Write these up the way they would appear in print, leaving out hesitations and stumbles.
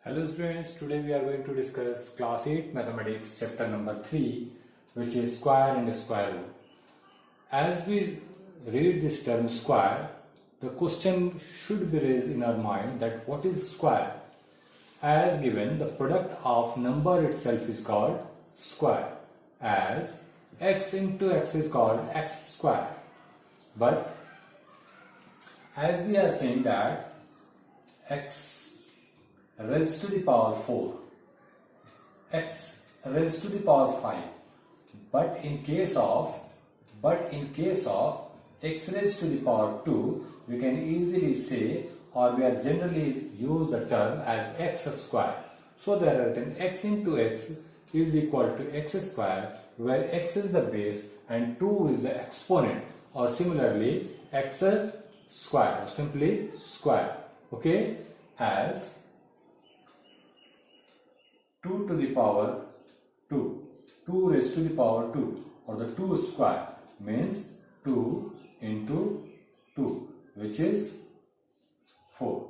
Hello students, today we are going to discuss class 8 mathematics chapter number 3, which is square and square root. As we read this term square, the question should be raised in our mind that what is square? As given, the product of number itself is called square, as x into x is called x square. But as we are saying that x raised to the power 4, x raised to the power 5, but in case of x raised to the power 2, we can easily say, or we are generally use the term as x square. So there are written x into x is equal to x square, where x is the base and 2 is the exponent, or similarly x square, or simply square. Okay, as 2 to the power 2, 2 raised to the power 2, or the 2 square means 2 into 2, which is 4.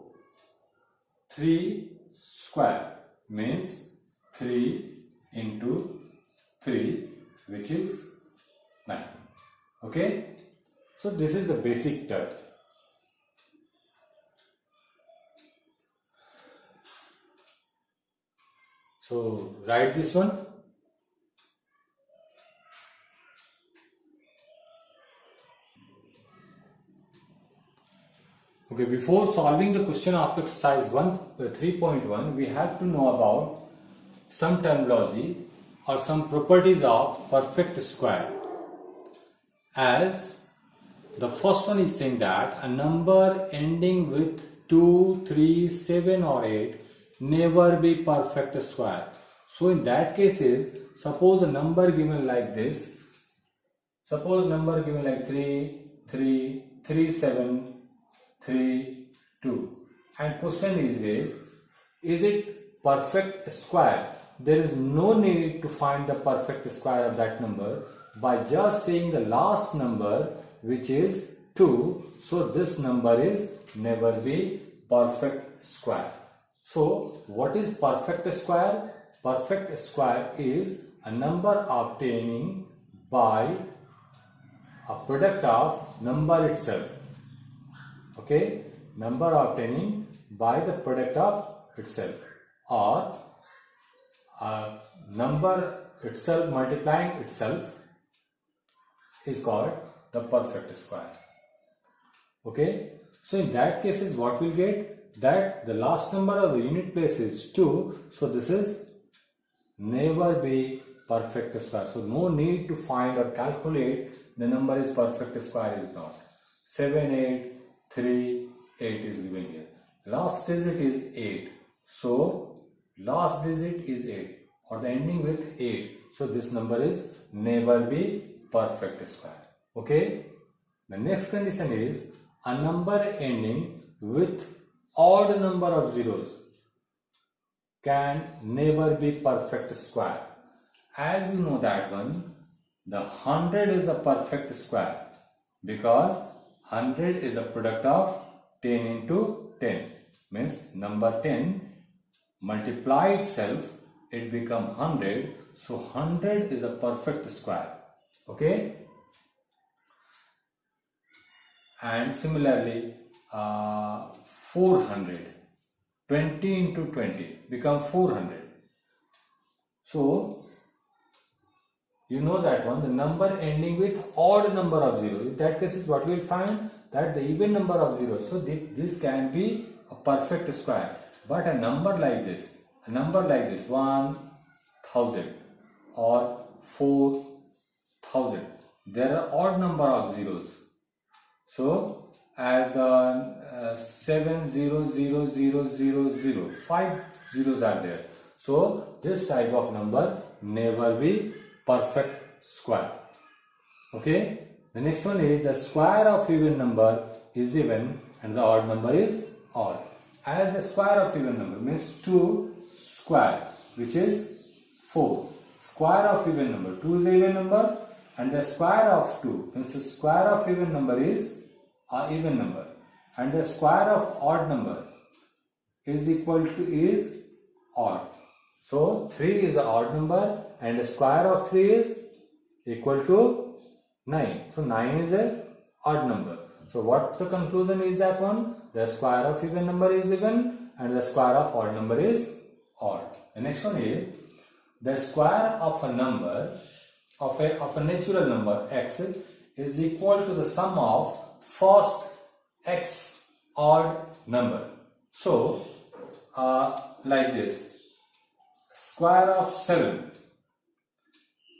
3 square means 3 into 3, which is 9. Okay, so this is the basic term. So write this one. Okay, before solving the question of exercise 3.1, we have to know about some terminology or some properties of perfect square. As the first one is saying that a number ending with 2, 3, 7 or 8 never be perfect square. So in that cases, suppose a number given like this, suppose number given like 3, 3, 3, 7, 3, 2, and question is raised, is it perfect square? There is no need to find the perfect square of that number by just saying the last number, which is 2. So this number is never be perfect square. So what is perfect square? Perfect square is a number obtaining by a product of number itself. Okay, number obtaining by the product of itself, or a number itself multiplying itself is called the perfect square. Okay, so in that case is what we get, that the last number of the unit place is 2, so this is never be perfect square. So no need to find or calculate the number is perfect square is not. 7, 8, 3, 8 is given here. Last digit is 8. So last digit is 8, or the ending with 8. So this number is never be perfect square. Okay. The next condition is a number ending with odd number of zeros can never be perfect square. As you know that one, the 100 is the perfect square, because 100 is the product of 10 into 10, means number 10 multiply itself, it become 100, so 100 is a perfect square. Okay, and similarly 400, 20 into 20 become 400. So you know that one, the number ending with odd number of zeros, in that case is what we will find, that the even number of zeros. So this can be a perfect square. But a number like this 1000 or 4000, there are odd number of zeros. So as the 70000, 5 zeros are there. So this type of number never be perfect square. Okay. The next one is the square of even number is even and the odd number is odd. As the square of even number means 2 square, which is 4. Square of even number, 2 is the even number, and the square of 2 means the square of even number is a even number, and the square of odd number is equal to is odd. So 3 is the odd number and the square of 3 is equal to 9. So 9 is a odd number. So what the conclusion is that one? The square of even number is even and the square of odd number is odd. The next one is the square of a number of a natural number x is equal to the sum of first x odd number. So like this, square of 7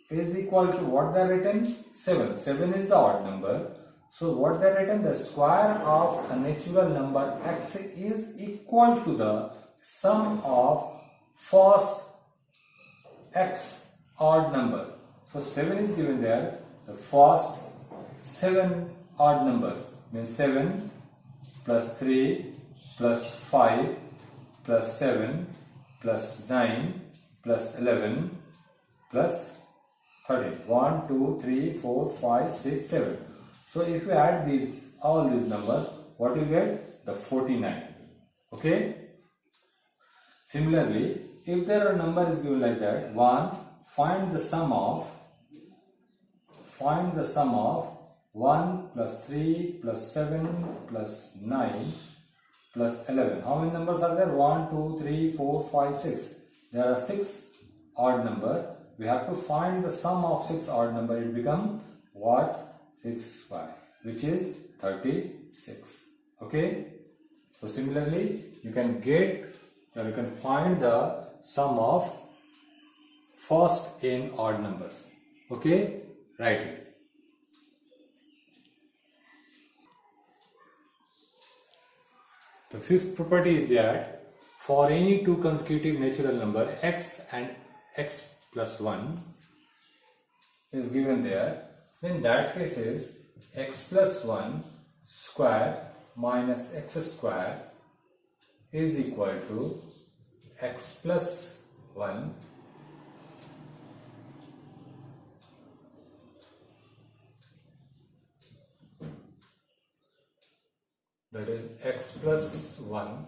is equal to what they are written? 7. 7 is the odd number. So what they are written? The square of a natural number x is equal to the sum of first x odd number. So 7 is given there. The first 7 odd numbers means 7 plus 3 plus 5 plus 7 plus 9 plus 11 plus 13. 1, 2, 3, 4, 5, 6, 7. So if you add all these numbers, what you get? The 49. Okay. Similarly, if there are number is given like that, 1, find the sum of 1 plus 3 plus 7 plus 9 plus 11. How many numbers are there? 1, 2, 3, 4, 5, 6. There are 6 odd number. We have to find the sum of 6 odd number. It becomes what? 6 square, which is 36. Okay. So similarly, you can find the sum of first n odd numbers. Okay. Write it. The fifth property is that for any two consecutive natural number x and x plus 1 is given there, in that case is x plus 1 square minus x square is equal to x plus 1 that is x plus 1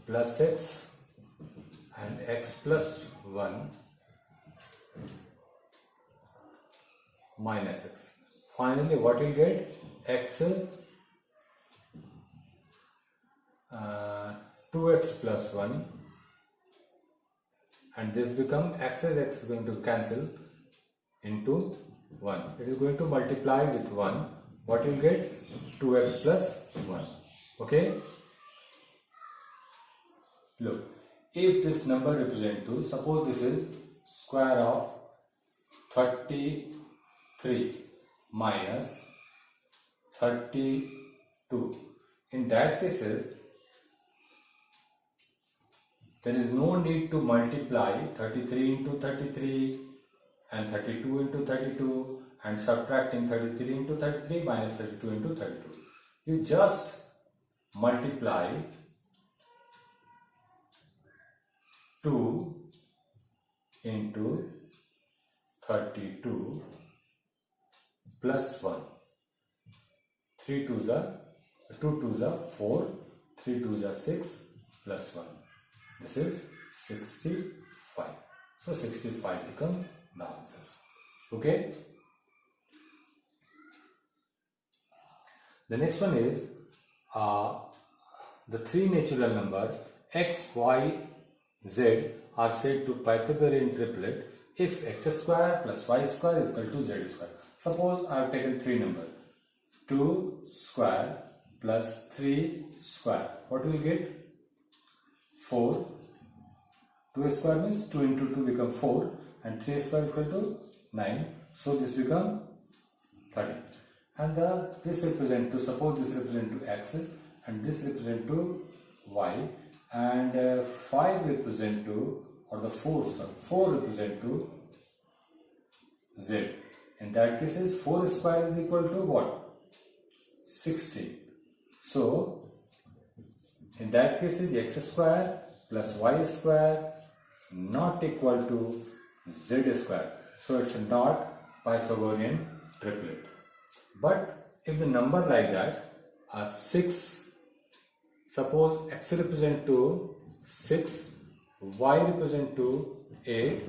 plus x and x plus 1 minus x. Finally, what you get? X 2x plus 1 and this become x is x is going to cancel into 1. It is going to multiply with 1. What you get? 2x plus 1. Okay. Look, if this number represents 2, suppose this is square of 33 minus 32. In that cases, there is no need to multiply 33 into 33 and 32 into 32 and subtracting 33 into 33 minus 32 into 32. You just multiply 2 into 32 plus 1. 3 2s are 2 2s are 4, 3 2s are 6 plus 1. This is 65. So 65 becomes the answer. Okay. The next one is the three natural number x, y, z are said to Pythagorean triplet if x square plus y square is equal to z square. Suppose I have taken three numbers, 2 square plus 3 square. What will you get? 4. 2 square means 2 into 2 become 4 and 3 square is equal to 9. So this become 30. And this represent to, suppose this represent to x and this represent to y and 5 represent to, or the 4 represent to z. In that case is 4 square is equal to what? 16. So in that case is x square plus y square not equal to z square. So it's not Pythagorean triplet. But if the number like that are 6 Suppose x represent to 6, y represent to 8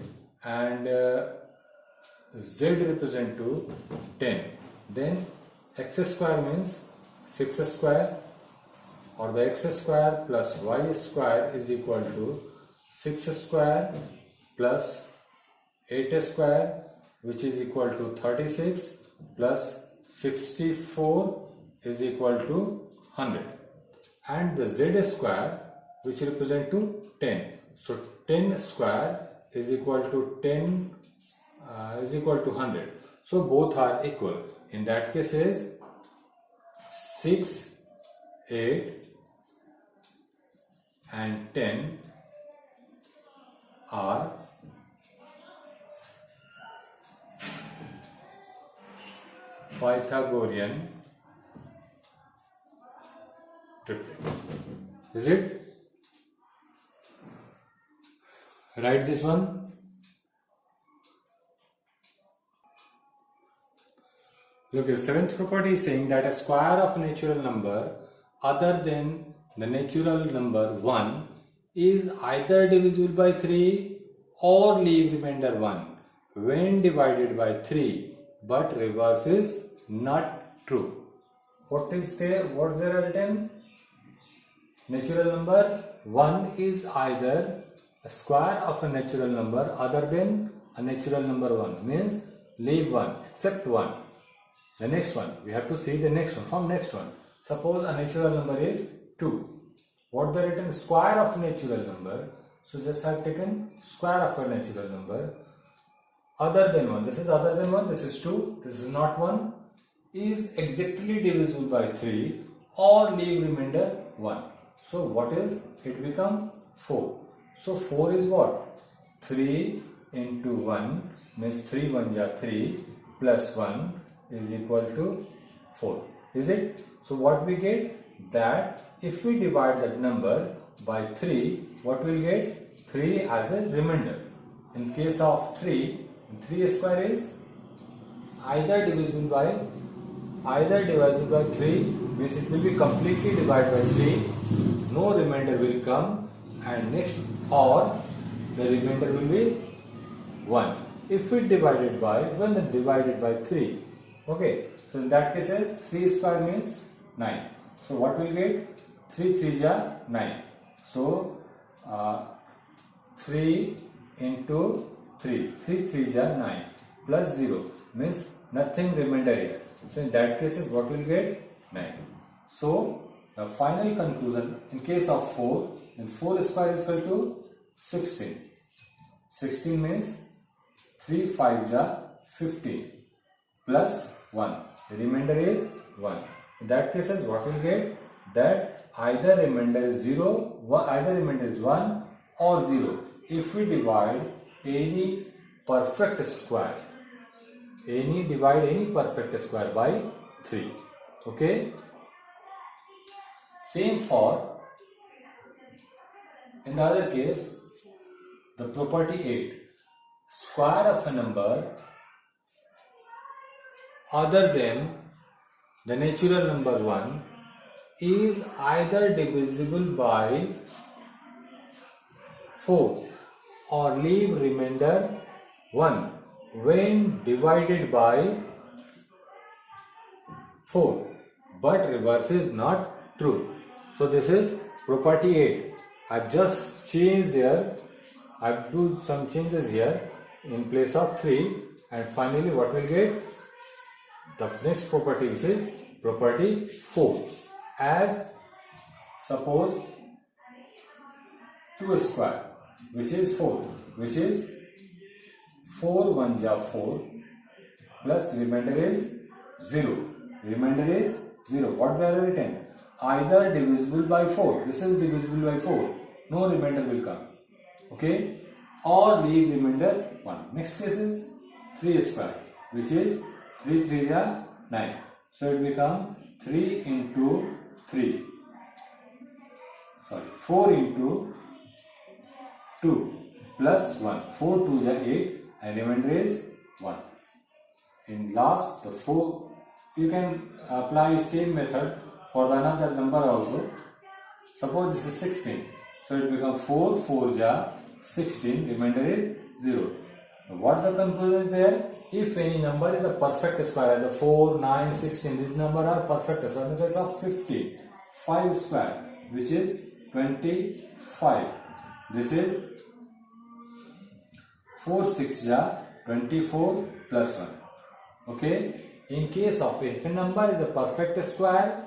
and z represent to 10. Then x square means 6 square, or the x square plus y square is equal to 6 square plus 8 square, which is equal to 36, plus 64 is equal to 100, and the z square, which represent to 10. So 10 square is equal to 10 is equal to 100. So both are equal. In that case is 6, 8 and 10 are Pythagorean triplet. Is it? Write this one. Look, the seventh property is saying that a square of a natural number other than the natural number 1 is either divisible by 3 or leave remainder 1 when divided by 3, but reverse is not true. What is there? What there written? Natural number 1 is either a square of a natural number other than a natural number 1, means leave 1 except 1. The next one, we have to see the next one. From next one, suppose a natural number is 2. What they written? Square of a natural number. So just have taken square of a natural number other than 1. This is other than 1. This is 2. This is not 1. Is exactly divisible by 3 or leave remainder 1. So what is? It become 4. So 4 is what? 3 into 1 means 3 1 ja 3 plus 1 is equal to 4. Is it? So what we get? That if we divide that number by 3, what will get? 3 as a remainder. In case of 3 square is either divisible by 3, means it will be completely divided by 3, no remainder will come, and next, or the remainder will be 1. If we divided by 1, then divided by 3. Okay, so in that case 3 square means 9. So what will get? 3 3 are 9. So 3 into 3 3 are 9 plus 0 means nothing remainder here. So in that case what will get? 9. So the final conclusion, in case of 4, then 4 square is equal to 16. 16 means 3 5 are 15 plus 1. The remainder is 1. In that case what will get? That either remainder is 0, either remainder is 1 or 0. If we divide any perfect square, divide any perfect square by 3. Okay. Same for, in the other case, the property 8. Square of a number other than the natural number 1 is either divisible by 4 or leave remainder 1 when divided by 4, but reverse is not true. So this is property 8. I've just changed there, I've do some changes here in place of 3, and finally what will get? The next property, which is property 4. As suppose 2 square, which is 4, which is 4 1 ja 4 plus remainder is 0. Remainder is 0. What they are written? Either divisible by 4. This is divisible by 4. No remainder will come. Okay? Or leave remainder 1. Next case is 3 square, which is 3 3 are 9. So it becomes 3 into 3. 4 into 2 plus 1. 4 2 are 8 and remainder is 1. In last, the 4, you can apply same method for the another number also. Suppose this is 16. So it becomes 4, 4 ja 16, remainder is 0. What the conclusion is there? If any number is a perfect square, as 4, 9, 16, these numbers are perfect square. In the case of 50, 5 square, which is 25. This is 4, 6 ja 24 plus 1. Okay. In case of if a number is a perfect square,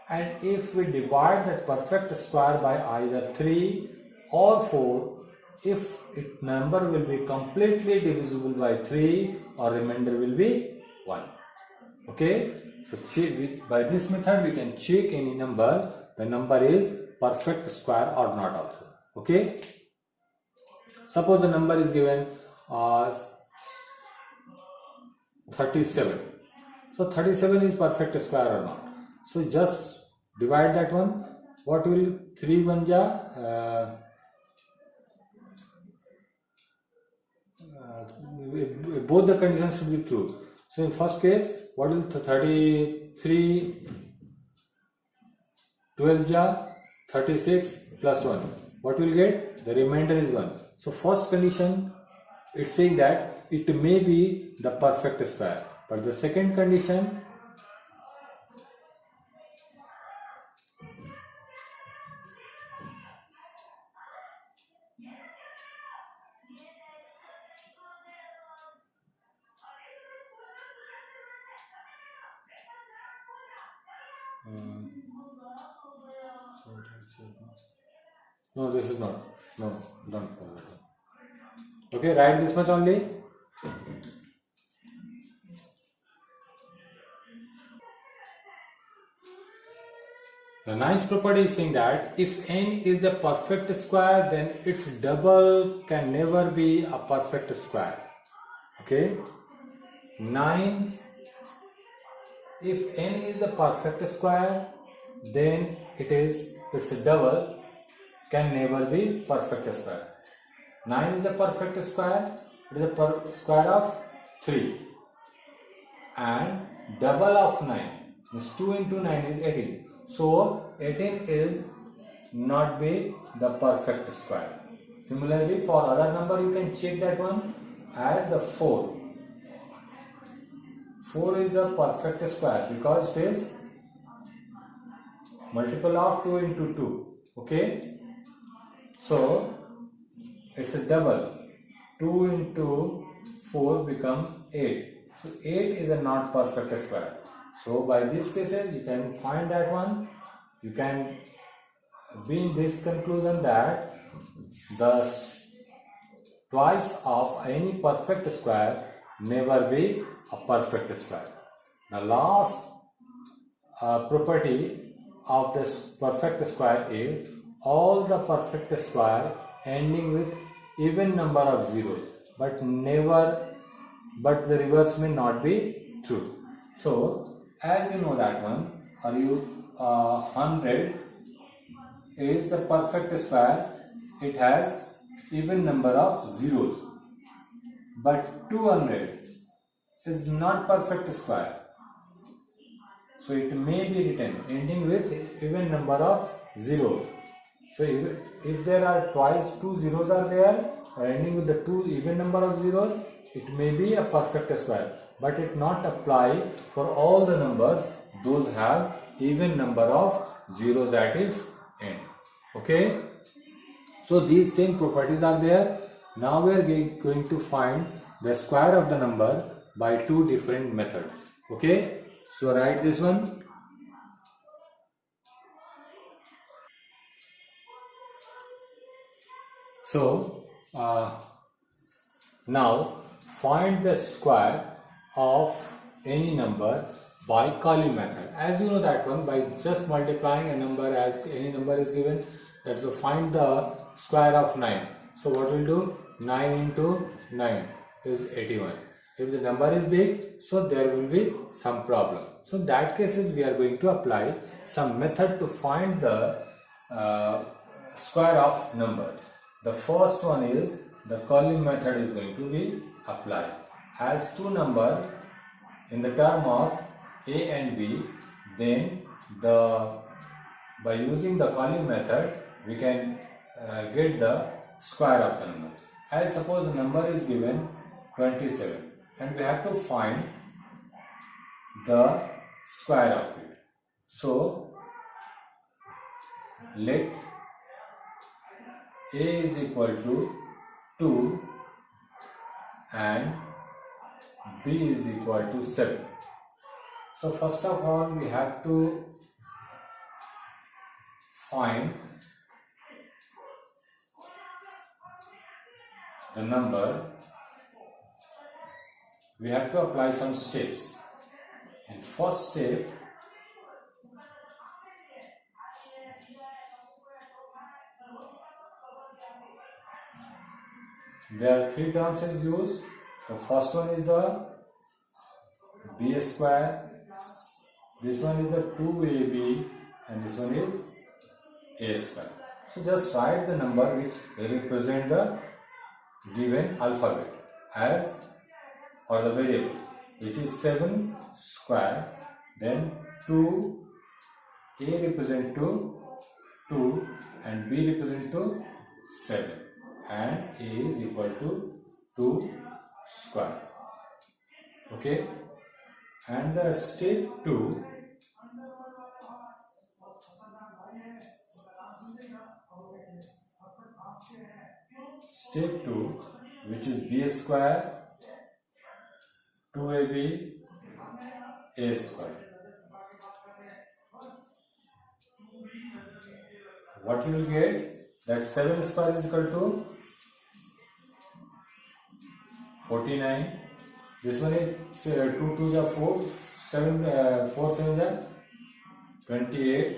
and if we divide that perfect square by either 3 or 4, if its number will be completely divisible by 3 or remainder will be 1. Okay. So by this method we can check any number, the number is perfect square or not also. Okay. Suppose the number is given 37. So 37 is perfect square or not. So just divide that one. What will 3 1 ja? Both the conditions should be true. So in first case, what will 33 12 ja 36 plus 1? What will get? The remainder is 1. So first condition, it's saying that it may be the perfect square. But the second condition, no, this is not. No, don't follow it. Okay, write this much only. The ninth property is saying that if n is a perfect square, then its double can never be a perfect square. Okay. 9. If n is a perfect square, then its double can never be perfect square. 9 is a perfect square. It is a square of 3, and double of 9 means 2 into 9 is 18. So 18 is not be the perfect square. Similarly, for other number you can check that one as the 4. 4 is a perfect square because it is multiple of 2 into 2. Okay. So it's a double. 2 into 4 becomes 8. So 8 is a not perfect square. So by these cases you can find that one. You can be in this conclusion that the twice of any perfect square never be a perfect square. The last property of this perfect square is all the perfect square ending with even number of zeros, but the reverse may not be true. So as you know that one, 100 is the perfect square. It has even number of zeros, but 200 is not perfect square. So it may be written ending with even number of zeros. So if there are twice 2 zeros are there or ending with the 2 even number of zeros, it may be a perfect square, but it not apply for all the numbers. Those have even number of zeros at its end. Okay. So these 10 properties are there. Now we are going to find the square of the number by 2 different methods. Okay. So write this one. So now find the square of any number by Kali method. As you know that one, by just multiplying a number as any number is given, that will find the square of 9. So what will do? 9 into 9 is 81. If the number is big, so there will be some problem. So in that cases we are going to apply some method to find the square of number. The first one is the Kali method is going to be applied. As two number in the term of A and B, then the by using the calling method, we can get the square of the number. As suppose the number is given 27 and we have to find the square of it. So let a is equal to 2 and b is equal to 7. So first of all we have to find the number. We have to apply some steps. In first step, there are three terms is used. The first one is the b square, this one is the 2ab and this one is a square. So just write the number which represent the given alphabet as or the variable, which is 7 square, then 2, a represent to 2 and b represent to 7 and a is equal to 2 square. Okay, and the step 2, which is b square 2ab a square. What you will get, that 7 square is equal to 49. This one is 2 2s are 4, 7 4 7s are 28,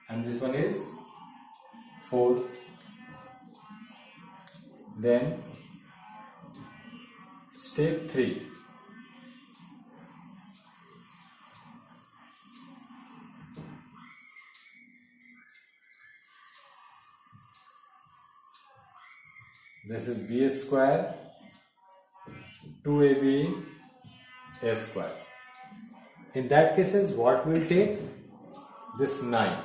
and this one is 4. Then step 3, this is b square 2ab a square. In that cases, what will take, this 9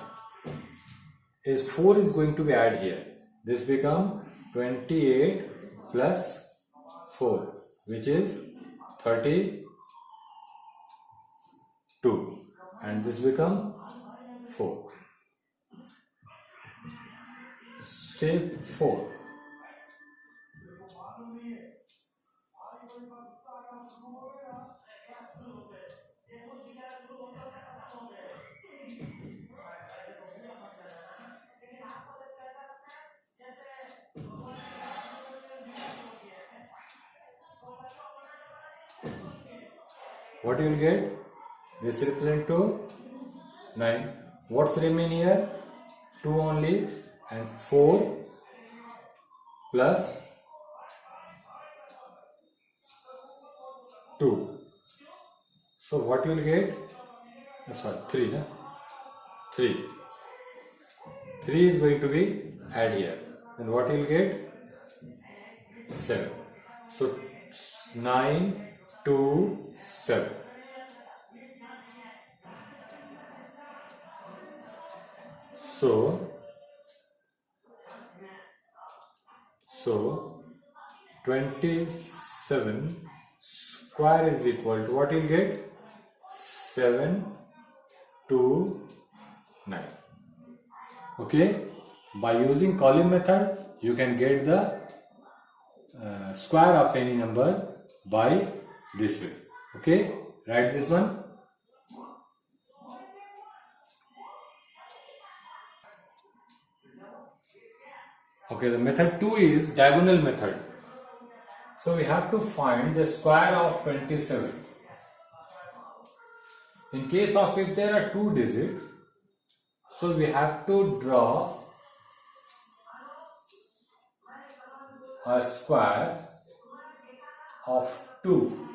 is 4 is going to be added here. This become 28 plus 4, which is 32, and this become 4. Step 4, what you will get, this represent to 9. What's remain here? 2 only, and 4 plus 2. So what you will get? Sorry, 3. 3 is going to be add here. Then what you will get? 7. So 9, 2, 7. So 27 square is equal to what you get? 7 to 9. Okay, by using calling method you can get the square of any number by this way. Okay, write this one. Okay, the method 2 is diagonal method. So we have to find the square of 27. In case of if there are 2 digits, so we have to draw a square of 2,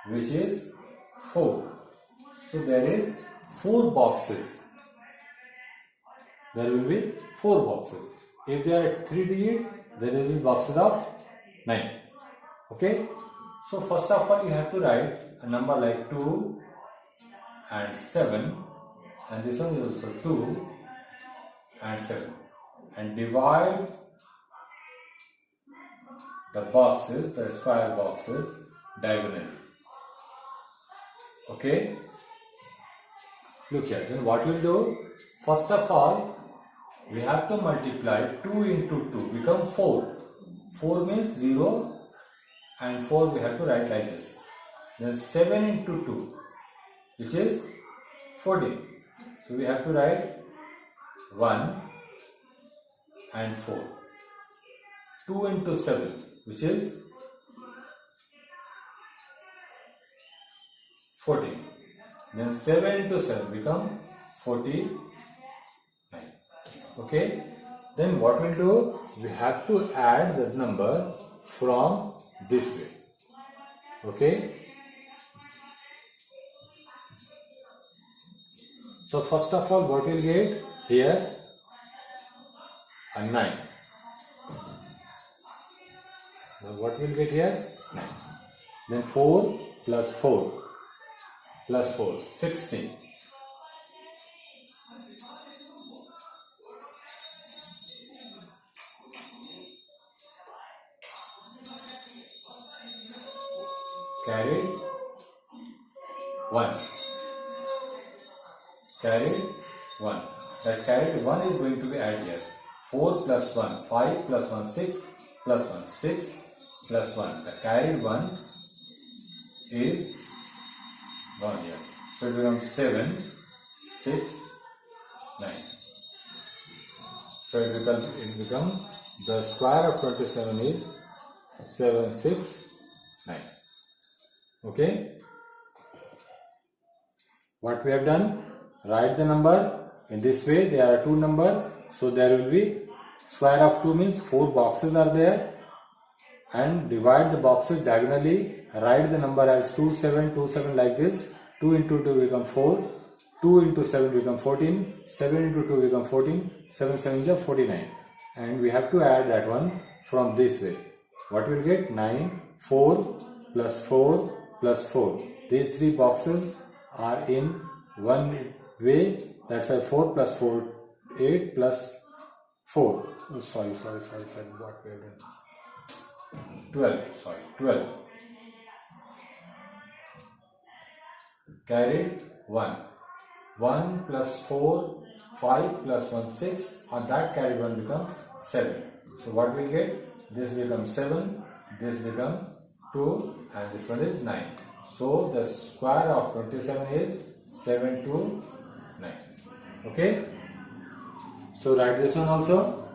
which is 4. So there is 4 boxes. There will be 4 boxes. If there are 3 digits, there will be boxes of 9. Okay. So first of all, you have to write a number like 2 and 7, and this one is also 2 and 7, and divide the boxes, the square boxes, diagonally. Okay, look here. Then what we'll do, first of all, we have to multiply 2 into 2 become 4. 4 means 0 and 4 we have to write like this. Then 7 into 2, which is 14. So we have to write 1 and 4. 2 into 7, which is 14. Then 7 into 7 become 49. Okay. Then what we'll do, we have to add this number from this way. Okay. So first of all, what we'll get here, a 9. Now what we'll get here, 9. Then 4 plus 4 plus 4, 16. Carried 1. Carried 1. That carried 1 is going to be added here. 4 plus 1, 5 plus 1, 6 plus 1, 6 plus 1. The carried 1 is gone here. So it becomes 7, 6, 9. So it becomes the square of 27 is 7, 6, 9. Okay. What we have done? Write the number in this way. There are two numbers, so there will be square of 2 means 4 boxes are there, and divide the boxes diagonally. Write the number as 2, 7, 2, 7 like this. 2 into 2 become 4. 2 into 7 become 14. 7 into 2 become 14. 7 7 is 49. And we have to add that one from this way. What will get? 9, 4 plus 4 plus 4. These 3 boxes are in one way. That's why 4 plus 4, 8 plus 4. Oh, sorry. What we have done? 12. 12. Carried 1. 1 plus 4, 5 plus 1, 6. On that carried 1 becomes 7. So what we get? This becomes 7. This becomes 2. And this one is 9. So the square of 27 is 7 to 9. Okay. So write this one also.